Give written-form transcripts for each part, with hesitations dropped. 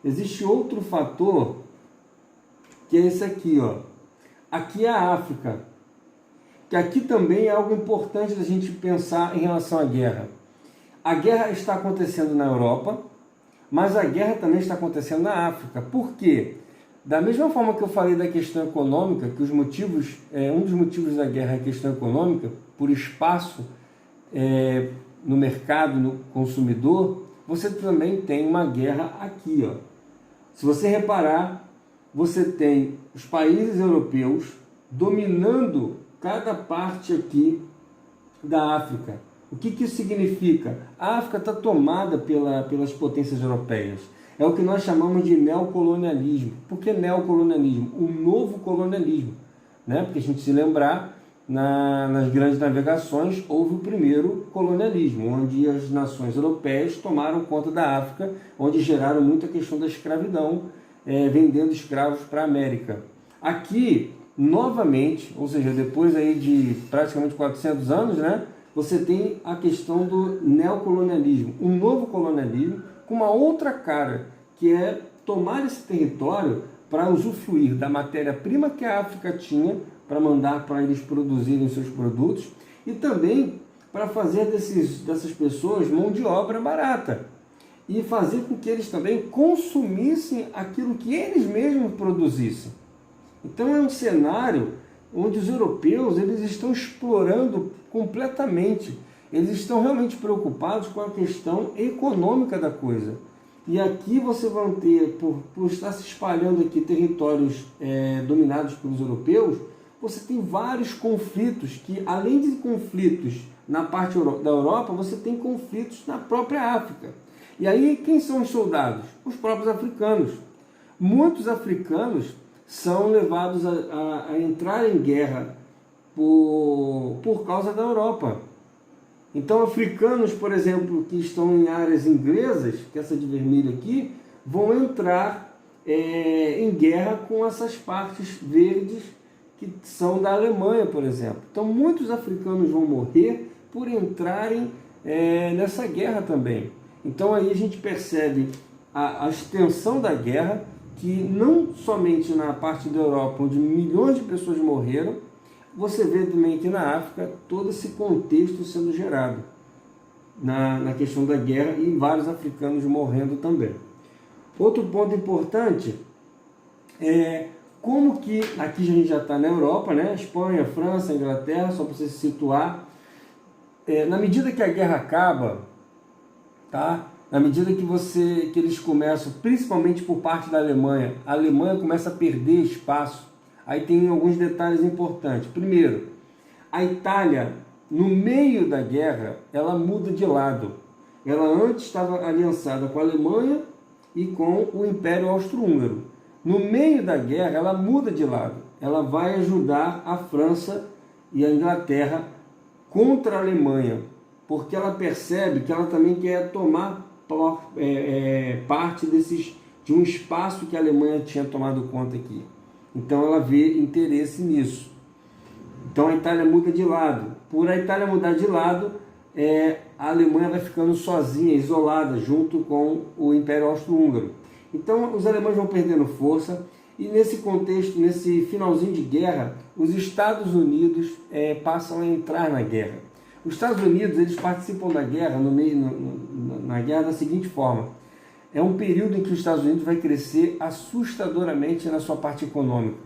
existe outro fator, que é esse aqui, ó. Aqui é a África, que aqui também é algo importante da gente pensar em relação à guerra. A guerra está acontecendo na Europa, mas a guerra também está acontecendo na África. Por quê? Da mesma forma que eu falei da questão econômica, que os motivos, um dos motivos da guerra é a questão econômica, por espaço no mercado, no consumidor, você também tem uma guerra aqui, ó. Se você reparar, você tem os países europeus dominando cada parte aqui da África. O que isso significa? A África está tomada pelas potências europeias. É o que nós chamamos de neocolonialismo. Por que neocolonialismo? O novo colonialismo, né? Porque a gente se lembrar, nas grandes navegações houve o primeiro colonialismo, onde as nações europeias tomaram conta da África, onde geraram muita questão da escravidão, vendendo escravos para a América. Aqui, novamente, ou seja, depois aí de praticamente 400 anos, né, você tem a questão do neocolonialismo, um novo colonialismo com uma outra cara, que é tomar esse território para usufruir da matéria-prima que a África tinha, para mandar para eles produzirem seus produtos, e também para fazer dessas pessoas mão de obra barata, e fazer com que eles também consumissem aquilo que eles mesmos produzissem. Então é um cenário onde os europeus eles estão explorando completamente, eles estão realmente preocupados com a questão econômica da coisa. E aqui você vai ter, por estar se espalhando aqui territórios dominados pelos europeus, você tem vários conflitos, que além de conflitos na parte da Europa, você tem conflitos na própria África. E aí quem são os soldados? Os próprios africanos. Muitos africanos são levados a entrar em guerra por causa da Europa. Então, africanos, por exemplo, que estão em áreas inglesas, que essa de vermelho aqui, vão entrar em guerra com essas partes verdes que são da Alemanha, por exemplo. Então, muitos africanos vão morrer por entrarem nessa guerra também. Então, aí a gente percebe a extensão da guerra, que não somente na parte da Europa, onde milhões de pessoas morreram, você vê também aqui na África todo esse contexto sendo gerado na questão da guerra e vários africanos morrendo também. Outro ponto importante é como que, aqui a gente já está na Europa, né? Espanha, França, Inglaterra, só para você se situar. Na medida que a guerra acaba, tá? Na medida que eles começam, principalmente por parte da Alemanha, a Alemanha começa a perder espaço. Aí tem alguns detalhes importantes. Primeiro, a Itália, no meio da guerra, ela muda de lado. Ela antes estava aliançada com a Alemanha e com o Império Austro-Húngaro. No meio da guerra, ela muda de lado. Ela vai ajudar a França e a Inglaterra contra a Alemanha, porque ela percebe que ela também quer tomar parte de um espaço que a Alemanha tinha tomado conta aqui. Então ela vê interesse nisso. Então a Itália muda de lado. Por a Itália mudar de lado, a Alemanha vai ficando sozinha, isolada, junto com o Império Austro-Húngaro. Então os alemães vão perdendo força, e nesse contexto, nesse finalzinho de guerra, os Estados Unidos passam a entrar na guerra. Os Estados Unidos eles participam da guerra, na guerra da seguinte forma: é um período em que os Estados Unidos vai crescer assustadoramente na sua parte econômica,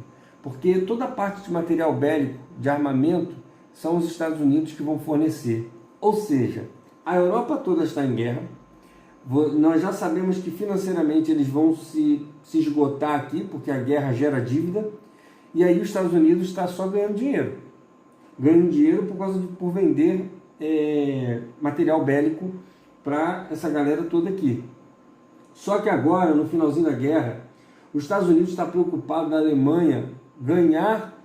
porque toda a parte de material bélico, de armamento, são os Estados Unidos que vão fornecer. Ou seja, a Europa toda está em guerra, nós já sabemos que financeiramente eles vão se esgotar aqui, porque a guerra gera dívida, e aí os Estados Unidos está só ganhando dinheiro. Ganhando dinheiro por vender material bélico para essa galera toda aqui. Só que agora, no finalzinho da guerra, os Estados Unidos está preocupado na Alemanha ganhar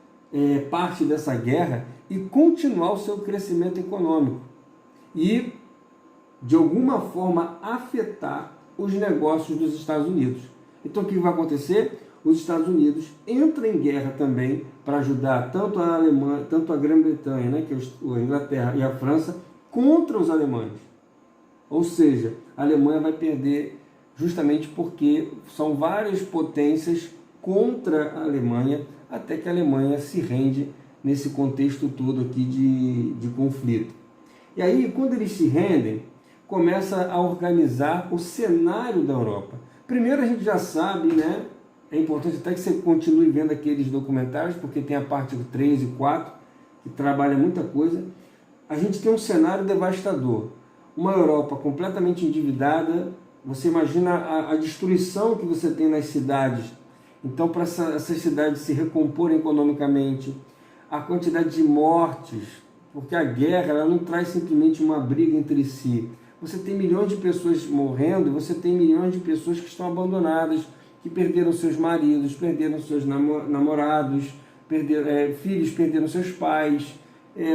parte dessa guerra e continuar o seu crescimento econômico. E, de alguma forma, afetar os negócios dos Estados Unidos. Então, o que vai acontecer? Os Estados Unidos entram em guerra também para ajudar tanto a Alemanha, tanto a Grã-Bretanha, né, que é a Inglaterra e a França, contra os alemães. Ou seja, a Alemanha vai perder justamente porque são várias potências contra a Alemanha, até que a Alemanha se rende nesse contexto todo aqui de conflito. E aí, quando eles se rendem, começa a organizar o cenário da Europa. Primeiro, a gente já sabe, né? É importante até que você continue vendo aqueles documentários, porque tem a parte 3 e 4, que trabalha muita coisa. A gente tem um cenário devastador. Uma Europa completamente endividada. Você imagina a destruição que você tem nas cidades. Então, para essas cidades se recomporem economicamente, a quantidade de mortes, porque a guerra ela não traz simplesmente uma briga entre si. Você tem milhões de pessoas morrendo, você tem milhões de pessoas que estão abandonadas, que perderam seus maridos, perderam seus namorados, filhos perderam seus pais.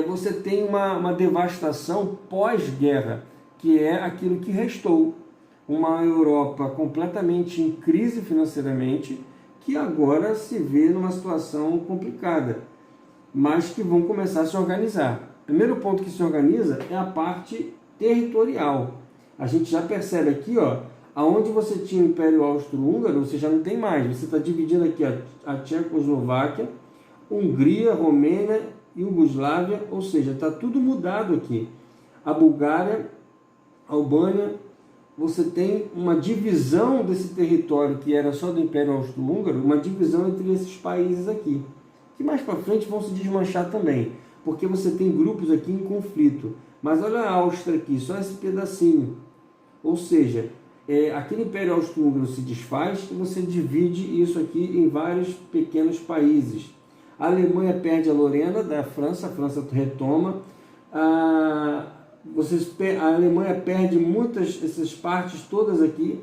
Você tem uma devastação pós-guerra, que é aquilo que restou. Uma Europa completamente em crise financeiramente, que agora se vê numa situação complicada, mas que vão começar a se organizar. O primeiro ponto que se organiza é a parte territorial. A gente já percebe aqui, ó, aonde você tinha o Império Austro-Húngaro, você já não tem mais. Você está dividindo aqui a Tchecoslováquia, Hungria, Romênia, Iugoslávia, ou seja, está tudo mudado aqui. A Bulgária, a Albânia, você tem uma divisão desse território que era só do Império Austro-Húngaro, uma divisão entre esses países aqui, que mais para frente vão se desmanchar também, porque você tem grupos aqui em conflito. Mas olha a Áustria aqui, só esse pedacinho. Ou seja, aquele Império Austro-Húngaro se desfaz e você divide isso aqui em vários pequenos países. A Alemanha perde a Lorena da França, a França retoma. A Alemanha perde muitas, essas partes todas aqui,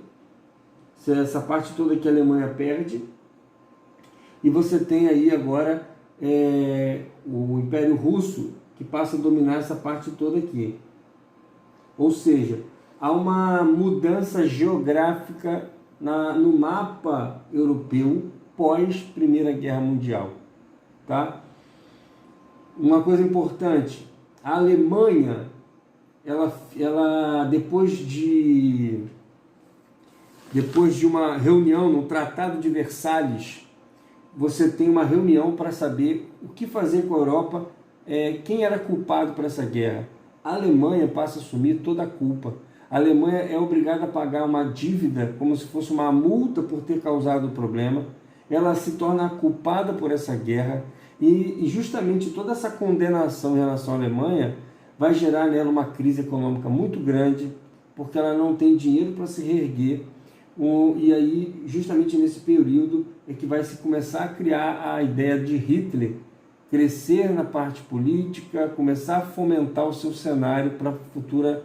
essa parte toda que a Alemanha perde. E você tem aí agora o Império Russo, que passa a dominar essa parte toda aqui. Ou seja, há uma mudança geográfica no mapa europeu pós Primeira Guerra Mundial. Tá? Uma coisa importante, a Alemanha, ela depois de uma reunião no Tratado de Versalhes, você tem uma reunião para saber o que fazer com a Europa, quem era culpado por essa guerra. A Alemanha passa a assumir toda a culpa. A Alemanha é obrigada a pagar uma dívida como se fosse uma multa por ter causado o problema. Ela se torna culpada por essa guerra e justamente toda essa condenação em relação à Alemanha vai gerar nela uma crise econômica muito grande, porque ela não tem dinheiro para se reerguer. E aí, justamente nesse período, é que vai se começar a criar a ideia de Hitler crescer na parte política, começar a fomentar o seu cenário para a futura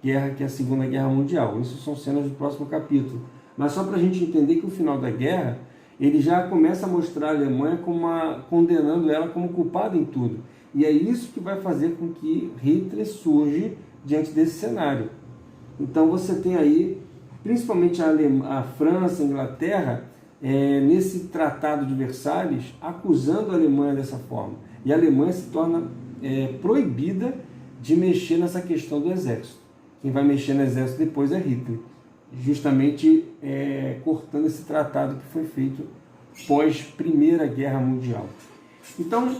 guerra, que é a Segunda Guerra Mundial. Isso são cenas do próximo capítulo. Mas só para a gente entender que o final da guerra, ele já começa a mostrar a Alemanha condenando ela como culpada em tudo. E é isso que vai fazer com que Hitler surge diante desse cenário. Então você tem aí, principalmente a França, a Inglaterra, nesse Tratado de Versalhes, acusando a Alemanha dessa forma. E a Alemanha se torna proibida de mexer nessa questão do exército. Quem vai mexer no exército depois é Hitler, justamente cortando esse tratado que foi feito pós Primeira Guerra Mundial. Então,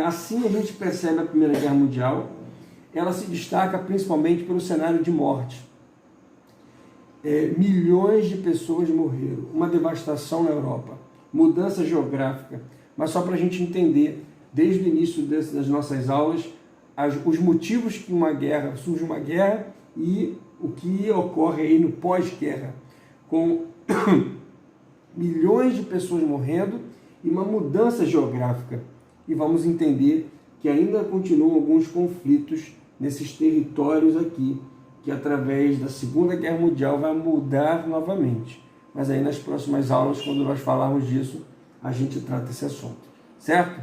assim a gente percebe a Primeira Guerra Mundial. Ela se destaca principalmente pelo cenário de morte. Milhões de pessoas morreram, uma devastação na Europa, mudança geográfica. Mas só para a gente entender, desde o início das nossas aulas, os motivos que surge uma guerra e o que ocorre aí no pós-guerra, com milhões de pessoas morrendo e uma mudança geográfica. E vamos entender que ainda continuam alguns conflitos nesses territórios aqui, que através da Segunda Guerra Mundial vai mudar novamente. Mas aí nas próximas aulas, quando nós falarmos disso, a gente trata esse assunto. Certo?